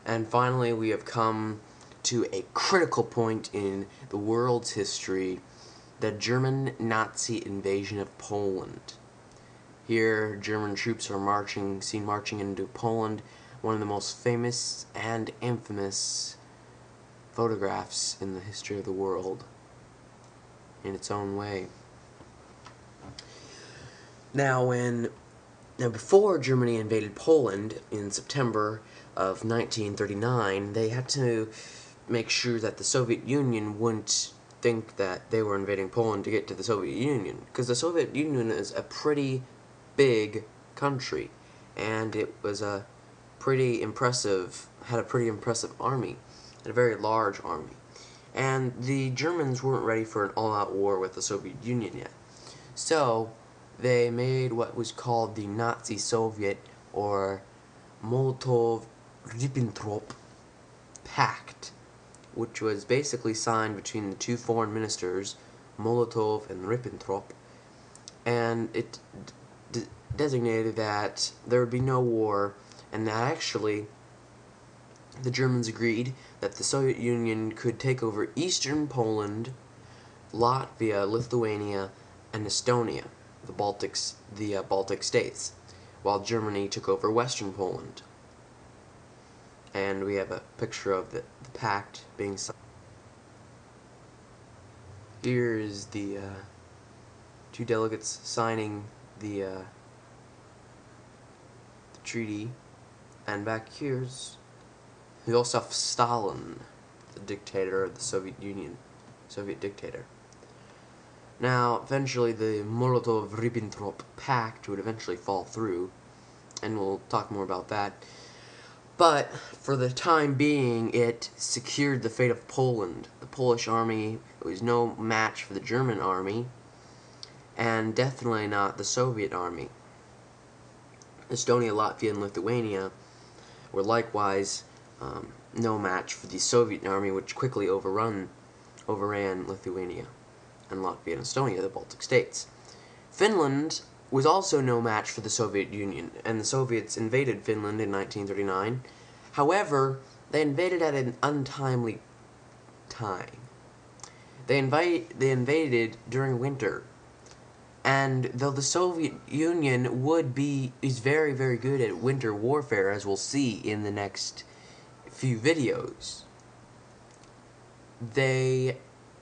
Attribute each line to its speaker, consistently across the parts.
Speaker 1: And finally, we have come to a critical point in the world's history, the German Nazi invasion of Poland. Here, German troops are seen marching into Poland, one of the most famous and infamous photographs in the history of the world, in its own way. Now, before Germany invaded Poland in September of 1939, they had to make sure that the Soviet Union wouldn't think that they were invading Poland to get to the Soviet Union, because the Soviet Union is a pretty big country, and it was had a pretty impressive army, and a very large army. And the Germans weren't ready for an all-out war with the Soviet Union yet. So, they made what was called the Nazi Soviet, or Molotov-Ribbentrop Pact, which was basically signed between the two foreign ministers, Molotov and Ribbentrop, and it designated that there would be no war, and that actually the Germans agreed that the Soviet Union could take over eastern Poland, Latvia, Lithuania, and Estonia, the Baltic states, while Germany took over western Poland. And we have a picture of the pact being signed. Here is the two delegates signing the treaty, and back here's Joseph Stalin, the dictator of the Soviet Union, Soviet dictator. Now, eventually the Molotov-Ribbentrop Pact would eventually fall through, and we'll talk more about that. But, for the time being, it secured the fate of Poland. The Polish army was no match for the German army, and definitely not the Soviet army. Estonia, Latvia, and Lithuania were likewise no match for the Soviet army, which quickly overran Lithuania and Latvia and Estonia, the Baltic states. Finland was also no match for the Soviet Union, and the Soviets invaded Finland in 1939. However, they invaded at an untimely time. They invaded during winter. And though the Soviet Union is very, very good at winter warfare, as we'll see in the next few videos, they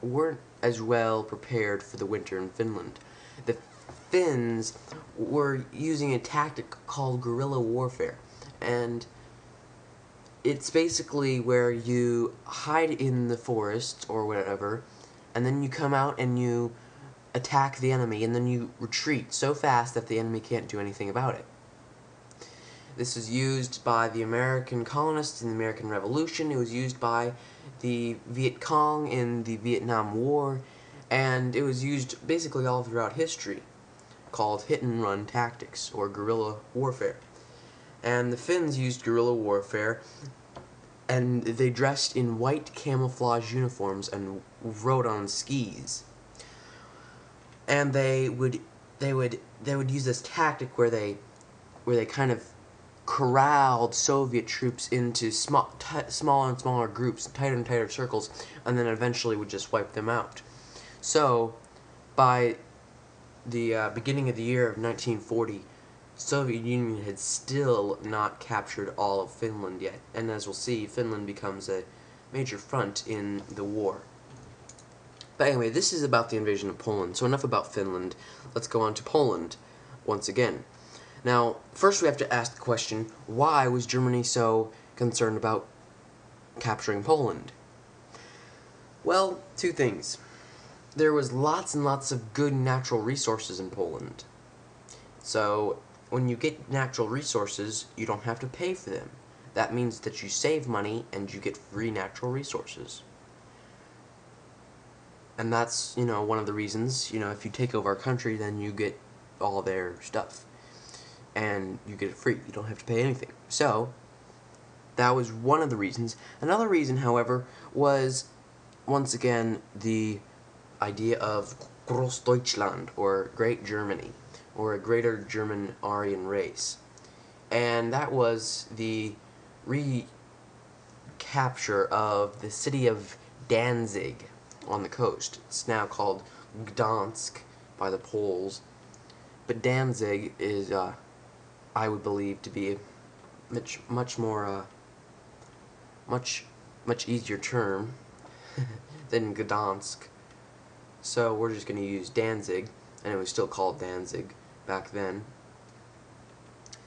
Speaker 1: weren't as well prepared for the winter in Finland. The Finns were using a tactic called guerrilla warfare, and it's basically where you hide in the forest or whatever, and then you come out and you attack the enemy, and then you retreat so fast that the enemy can't do anything about it. This was used by the American colonists in the American Revolution. It was used by the Viet Cong in the Vietnam War, and it was used basically all throughout history, called hit-and-run tactics, or guerrilla warfare. And the Finns used guerrilla warfare, and they dressed in white camouflage uniforms and rode on skis. And they would use this tactic where they kind of corralled Soviet troops into smaller and smaller groups, tighter and tighter circles, and then eventually would just wipe them out. So, by the beginning of the year of 1940, Soviet Union had still not captured all of Finland yet, and as we'll see, Finland becomes a major front in the war. But anyway, this is about the invasion of Poland, so enough about Finland. Let's go on to Poland once again. Now, first we have to ask the question, why was Germany so concerned about capturing Poland? Well, two things. There was lots and lots of good natural resources in Poland. So, when you get natural resources, you don't have to pay for them. That means that you save money and you get free natural resources. And that's, one of the reasons, if you take over a country, then you get all their stuff. And you get it free. You don't have to pay anything. So, that was one of the reasons. Another reason, however, was, once again, the idea of Großdeutschland, or Great Germany, or a greater German Aryan race. And that was the capture of the city of Danzig on the coast. It's now called Gdansk by the Poles, but Danzig is, I would believe, to be a much more, much easier term than Gdansk. So we're just going to use Danzig, and it was still called Danzig back then.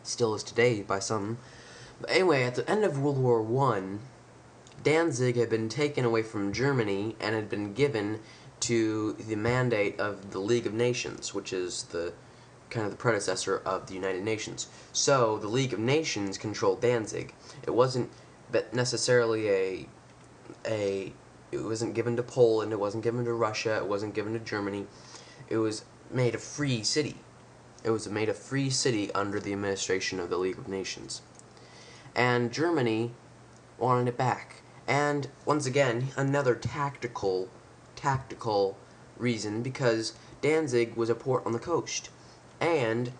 Speaker 1: Still is today by some. But anyway, at the end of World War I, Danzig had been taken away from Germany and had been given to the mandate of the League of Nations, which is the kind of the predecessor of the United Nations. So the League of Nations controlled Danzig. It wasn't necessarily it wasn't given to Poland, it wasn't given to Russia, it wasn't given to Germany. It was made a free city. It was made a free city under the administration of the League of Nations. And Germany wanted it back. And once again, another tactical reason, because Danzig was a port on the coast. And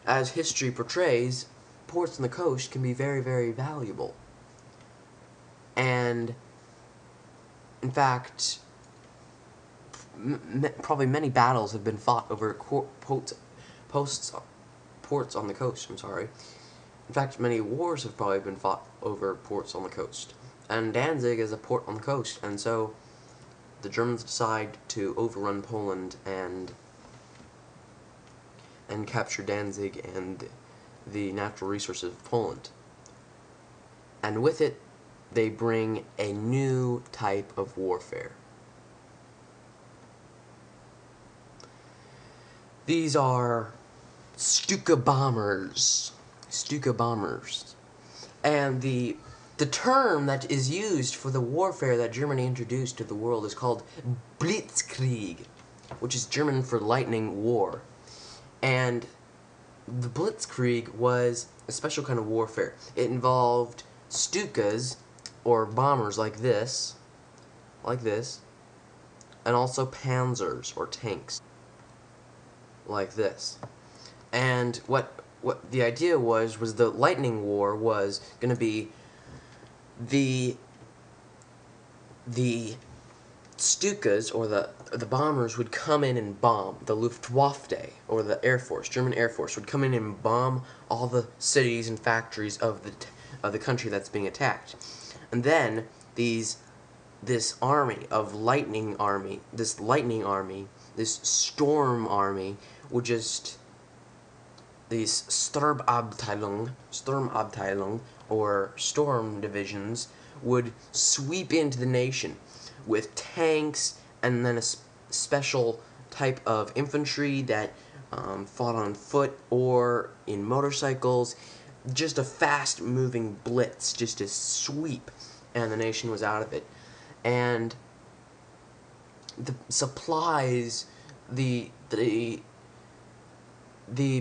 Speaker 1: as history portrays, ports on the coast can be very, very valuable. And in fact, probably many battles have been fought over ports on the coast. In fact, many wars have probably been fought over ports on the coast. And Danzig is a port on the coast, and so the Germans decide to overrun Poland and capture Danzig and the natural resources of Poland. And with it, they bring a new type of warfare. These are Stuka bombers. And the term that is used for the warfare that Germany introduced to the world is called Blitzkrieg, which is German for lightning war. And the Blitzkrieg was a special kind of warfare. It involved Stukas, or bombers like this, and also Panzers, or tanks, like this. And what the idea was the lightning war was going to be the Stukas, or the bombers, would come in and bomb. The Luftwaffe, or the Air Force, German Air Force, would come in and bomb all the cities and factories of the country that's being attacked. And then this army of lightning army, this storm army, would just, these Sturmabteilung, or storm divisions, would sweep into the nation with tanks, and then a special type of infantry that fought on foot or in motorcycles. Just a fast-moving blitz, just a sweep, and the nation was out of it. And the supplies, the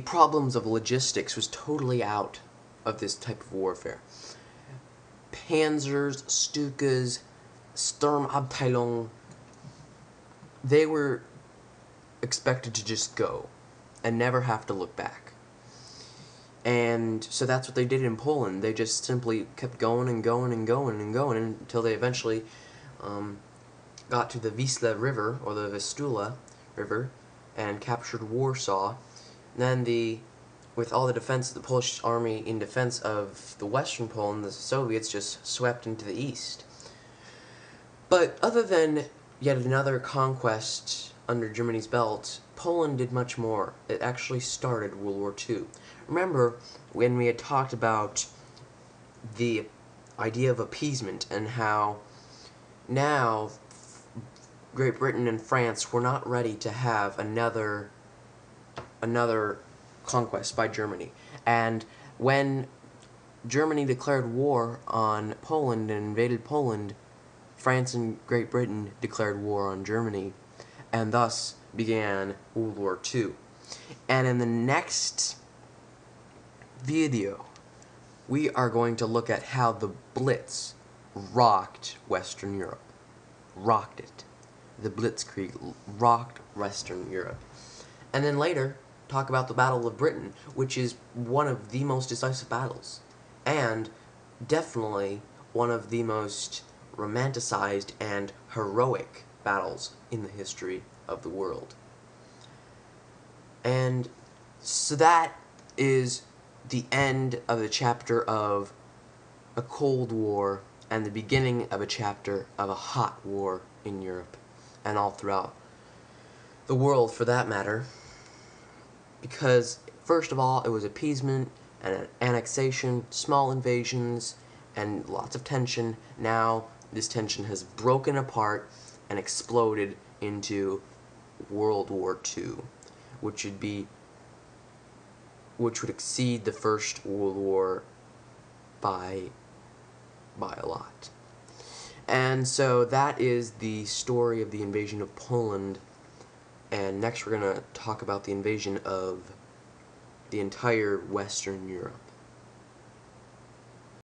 Speaker 1: problems of logistics was totally out of this type of warfare. Panzers, Stukas, Sturmabteilung, they were expected to just go and never have to look back. And so that's what they did in Poland. They just simply kept going and going and going and going until they eventually got to the Wisla River, or the Vistula River, and captured Warsaw. And then with all the defense of the Polish army in defense of the western Poland, the Soviets just swept into the east. But other than yet another conquest under Germany's belt, Poland did much more. It actually started World War II. Remember when we had talked about the idea of appeasement and how now Great Britain and France were not ready to have another conquest by Germany. And when Germany declared war on Poland and invaded Poland, France and Great Britain declared war on Germany, and thus began World War II. And in the next video, we are going to look at how the Blitz rocked Western Europe. Rocked it. The Blitzkrieg rocked Western Europe. And then later, talk about the Battle of Britain, which is one of the most decisive battles. And definitely one of the most romanticized and heroic battles in the history of the world. And so that is the end of the chapter of a Cold War and the beginning of a chapter of a hot war in Europe and all throughout the world, for that matter. Because, first of all, it was appeasement and annexation, small invasions, and lots of tension. Now, this tension has broken apart and exploded into World War II, which would exceed the First World War by a lot. And so that is the story of the invasion of Poland. And next we're going to talk about the invasion of the entire Western Europe.